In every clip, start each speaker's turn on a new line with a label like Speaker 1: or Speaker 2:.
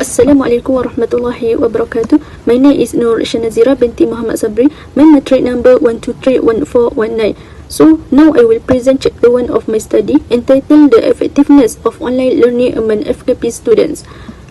Speaker 1: Assalamualaikum warahmatullahi wabarakatuh. My name is Nur Shanazira binti Muhammad Sabri. My matric number 1231419. So now I will present chapter 1 of my study entitled The Effectiveness of Online Learning Among FKP Students.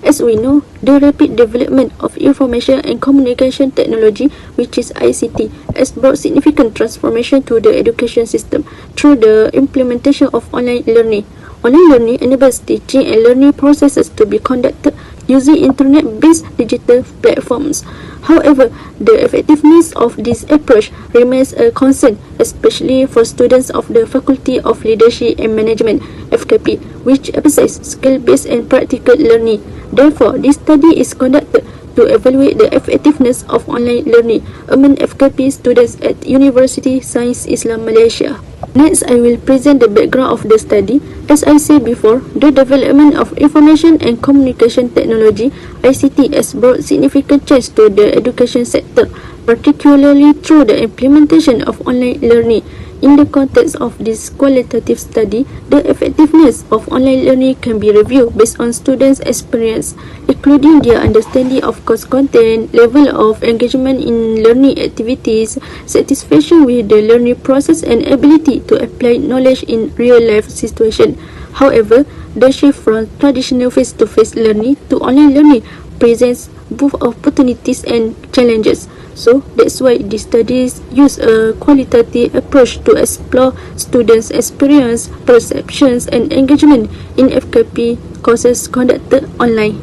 Speaker 1: As we know, the rapid development of information and communication technology, which is ICT, has brought significant transformation to the education system through the implementation of online learning. Online learning enables teaching and learning processes to be conducted using internet-based digital platforms. However, the effectiveness of this approach remains a concern, especially for students of the Faculty of Leadership and Management (FKP), which emphasize skill-based and practical learning. Therefore, this study is conducted to evaluate the effectiveness of online learning among FKP students at University Science Islam Malaysia. Next, I will present the background of the study. As I said before, the development of information and communication technology (ICT) has brought significant change to the education sector, particularly through the implementation of online learning. In the context of this qualitative study, the effectiveness of online learning can be reviewed based on students' experience, including their understanding of course content, level of engagement in learning activities, satisfaction with the learning process, and ability to apply knowledge in real-life situations. However, the shift from traditional face-to-face learning to online learning presents both opportunities and challenges. So that's why these studies use a qualitative approach to explore students' experience, perceptions, and engagement in FKP courses conducted online.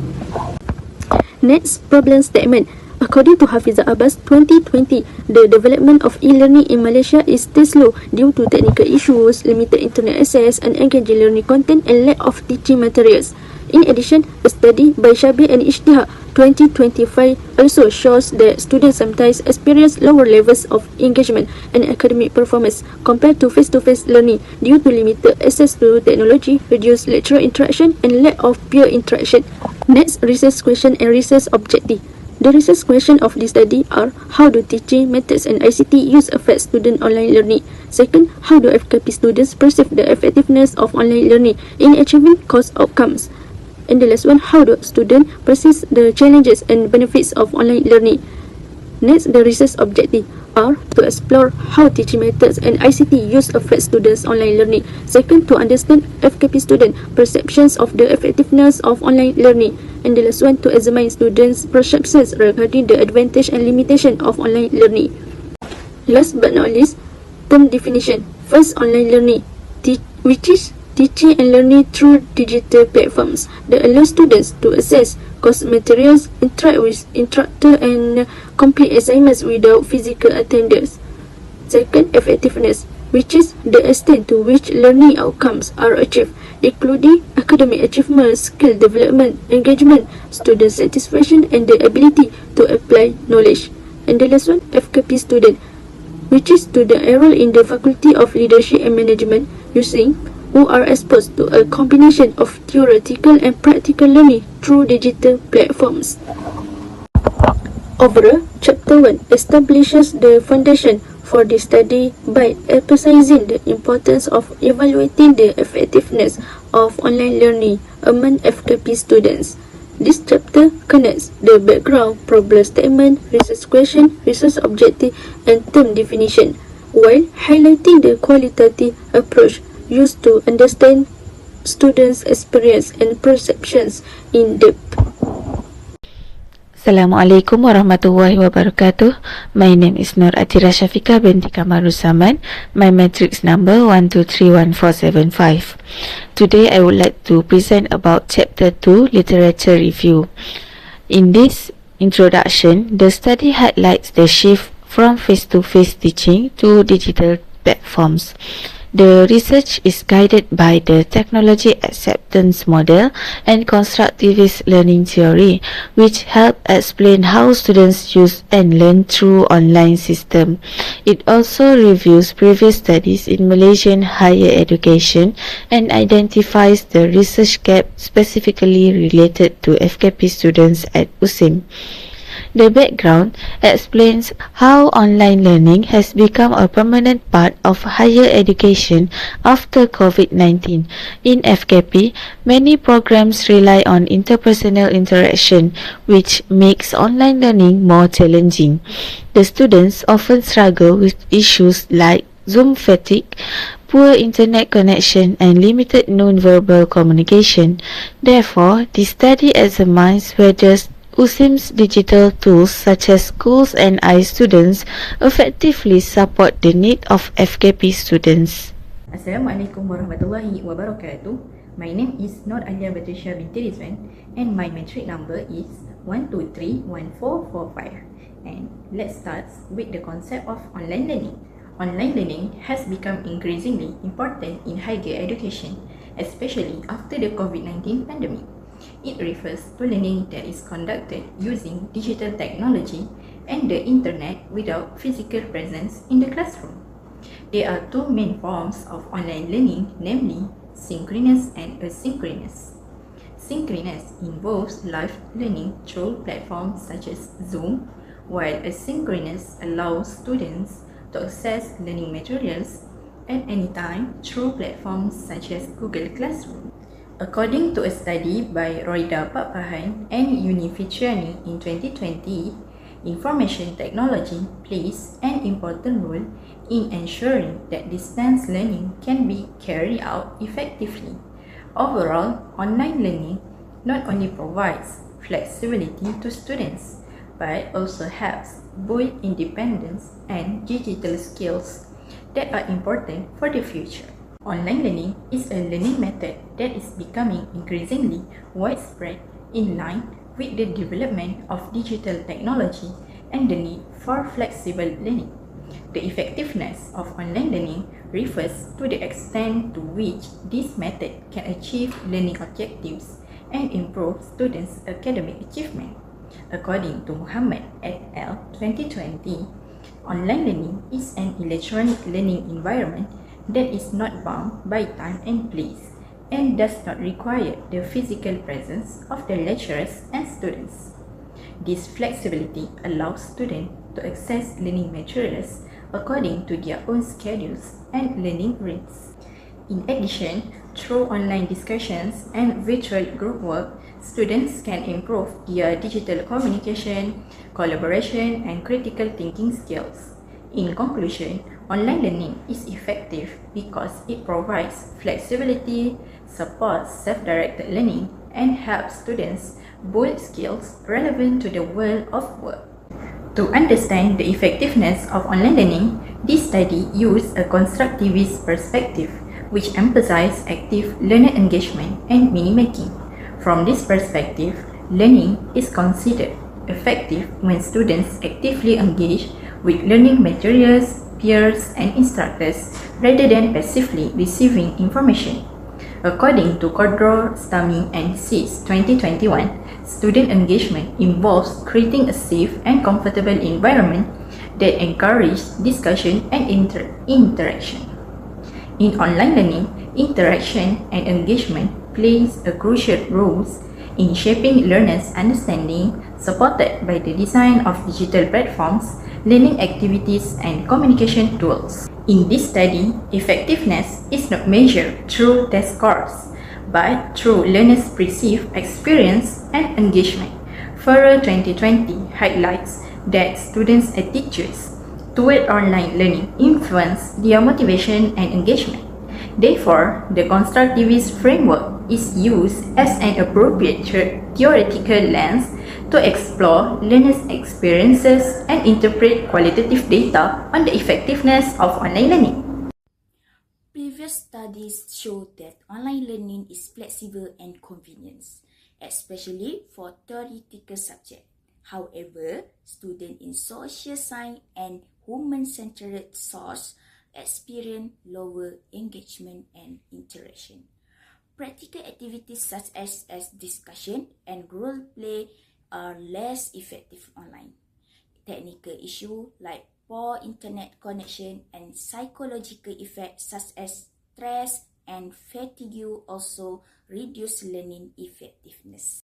Speaker 1: Next, problem statement. According to Hafizah Abbas 2020, the development of e-learning in Malaysia is still slow due to technical issues, limited internet access, and engaging learning content, and lack of teaching materials. In addition, a study by Shabi and Ishtihar 2025 also shows that students sometimes experience lower levels of engagement and academic performance compared to face-to-face learning due to limited access to technology, reduced lecturer interaction, and lack of peer interaction. Next, research question and research objective. The research question of this study are: how do teaching methods and ICT use affect student online learning? Second, how do FKP students perceive the effectiveness of online learning in achieving course outcomes? And the last one, how do students perceive the challenges and benefits of online learning? Next, the research objective are to explore how teaching methods and ICT use affect students' online learning. Second, to understand FKP student perceptions of the effectiveness of online learning. And the last one, to examine students' perceptions regarding the advantage and limitation of online learning. Last but not least, term definition. First, online learning, which is teaching and learning through digital platforms that allow students to access course materials, interact with instructor, and complete assignments without physical attendance. Second, effectiveness, which is the extent to which learning outcomes are achieved, including academic achievement, skill development, engagement, student satisfaction, and the ability to apply knowledge. And the last one, FKP student, which is student enrolled in the Faculty of Leadership and Management who are exposed to a combination of theoretical and practical learning through digital platforms. Overall, Chapter 1 establishes the foundation for this study by emphasizing the importance of evaluating the effectiveness of online learning among FKP students. This chapter connects the background, problem statement, research question, research objective, and term definition, while highlighting the qualitative approach used to understand students' experience and perceptions in depth.
Speaker 2: Assalamualaikum warahmatullahi wabarakatuh. My name is Nur Atira Shafika binti Kamaruzaman. My matrix number 1231475. Today I would like to present about Chapter 2, Literature Review. In this introduction, the study highlights the shift from face-to-face teaching to digital platforms. The research is guided by the technology acceptance model and constructivist learning theory, which help explain how students use and learn through online system. It also reviews previous studies in Malaysian higher education and identifies the research gap specifically related to FKP students at USIM. The background explains how online learning has become a permanent part of higher education after COVID-19. In FKP, many programs rely on interpersonal interaction, which makes online learning more challenging. The students often struggle with issues like Zoom fatigue, poor internet connection, and limited non-verbal communication. Therefore, the study examines whether USIM's digital tools such as schools and students effectively support the need of FKP students.
Speaker 3: Assalamualaikum warahmatullahi wabarakatuh. My name is Nur Alia Patricia binti Rizwan and my metric number is 1231445. And let's start with the concept of online learning. Online learning has become increasingly important in higher education, especially after the COVID-19 pandemic. It refers to learning that is conducted using digital technology and the internet without physical presence in the classroom. There are two main forms of online learning, namely synchronous and asynchronous. Synchronous involves live learning through platforms such as Zoom, while asynchronous allows students to access learning materials at any time through platforms such as Google Classroom. According to a study by Roida Papahan and Unificiani in 2020, information technology plays an important role in ensuring that distance learning can be carried out effectively. Overall, online learning not only provides flexibility to students, but also helps build independence and digital skills that are important for the future. Online learning is a learning method that is becoming increasingly widespread in line with the development of digital technology and the need for flexible learning. The effectiveness of online learning refers to the extent to which this method can achieve learning objectives and improve students' academic achievement. According to Muhammad et al. 2020, online learning is an electronic learning environment that is not bound by time and place and does not require the physical presence of the lecturers and students. This flexibility allows students to access learning materials according to their own schedules and learning rates. In addition, through online discussions and virtual group work, students can improve their digital communication, collaboration, and critical thinking skills. In conclusion, online learning is effective because it provides flexibility, supports self-directed learning, and helps students build skills relevant to the world of work. To understand the effectiveness of online learning, this study used a constructivist perspective, which emphasizes active learner engagement and meaning-making. From this perspective, learning is considered effective when students actively engage with learning materials, peers, and instructors rather than passively receiving information. According to Cordro, Stami, and SIS 2021, student engagement involves creating a safe and comfortable environment that encourages discussion and interaction. In online learning, interaction and engagement plays a crucial role in shaping learners' understanding, supported by the design of digital platforms, learning activities, and communication tools. In this study, effectiveness is not measured through test scores, but through learners' perceived experience and engagement. Further 2020 highlights that students' attitudes toward online learning influence their motivation and engagement. Therefore, the constructivist framework is used as an appropriate theoretical lens to explore learners' experiences and interpret qualitative data on the effectiveness of online learning.
Speaker 4: Previous studies show that online learning is flexible and convenient, especially for theoretical subjects. However, students in social science and human-centered source experience lower engagement and interaction. Practical activities such as discussion and role play are less effective online. Technical issues like poor internet connection and psychological effects such as stress and fatigue also reduce learning effectiveness.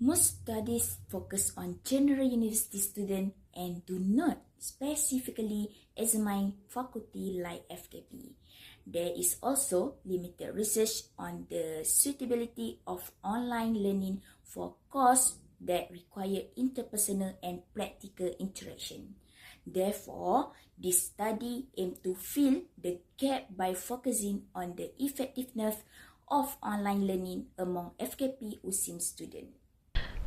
Speaker 4: Most studies focus on general university students and do not specifically examine faculty like FKP. There is also limited research on the suitability of online learning for courses that require interpersonal and practical interaction. Therefore, this study aims to fill the gap by focusing on the effectiveness of online learning among FKP USIM students.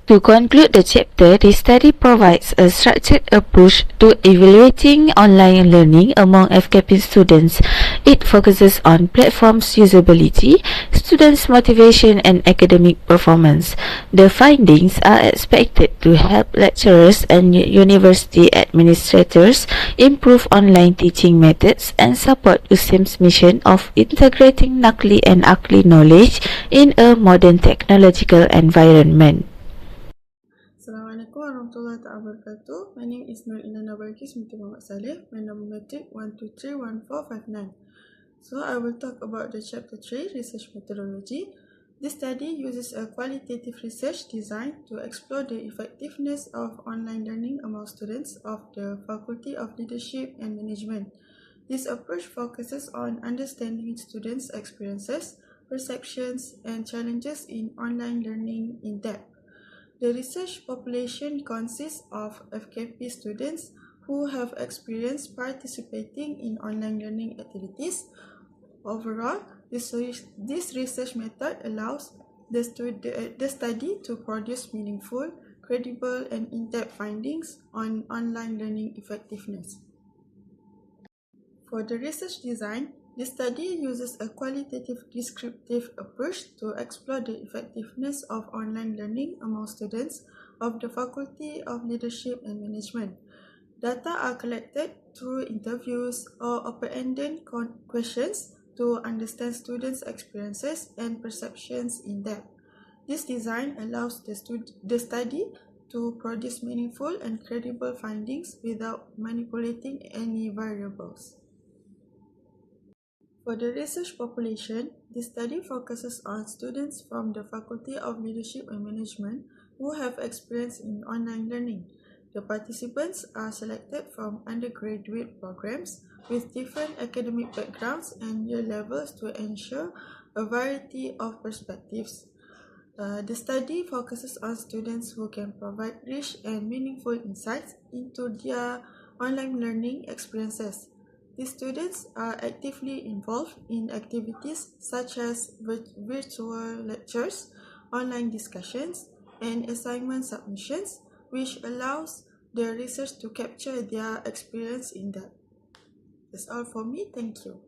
Speaker 2: To conclude the chapter, this study provides a structured approach to evaluating online learning among FKP students. It focuses on platforms usability, students' motivation, and academic performance. The findings are expected to help lecturers and university administrators improve online teaching methods and support USIM's mission of integrating NACLI and ACLI knowledge in a modern technological environment.
Speaker 5: Assalamualaikum warahmatullahi wabarakatuh. My name is Nur Ilana Balkis binti Muhammad Saleh. My number metric 1231459. So I will talk about the chapter 3, research methodology. This study uses a qualitative research designed to explore the effectiveness of online learning among students of the Faculty of Leadership and Management. This approach focuses on understanding students' experiences, perceptions, and challenges in online learning in depth. The research population consists of FKP students who have experience participating in online learning activities. Overall, this research method allows the study to produce meaningful, credible, and in-depth findings on online learning effectiveness. For the research design, this study uses a qualitative descriptive approach to explore the effectiveness of online learning among students of the Faculty of Leadership and Management. Data are collected through interviews or open-ended questions to understand students' experiences and perceptions in depth. This design allows the study to produce meaningful and credible findings without manipulating any variables. For the research population, this study focuses on students from the Faculty of Leadership and Management who have experience in online learning. The participants are selected from undergraduate programs with different academic backgrounds and year levels to ensure a variety of perspectives. The study focuses on students who can provide rich and meaningful insights into their online learning experiences. These students are actively involved in activities such as virtual lectures, online discussions, and assignment submissions, which allows the research to capture their experience in depth. That's all for me. Thank you.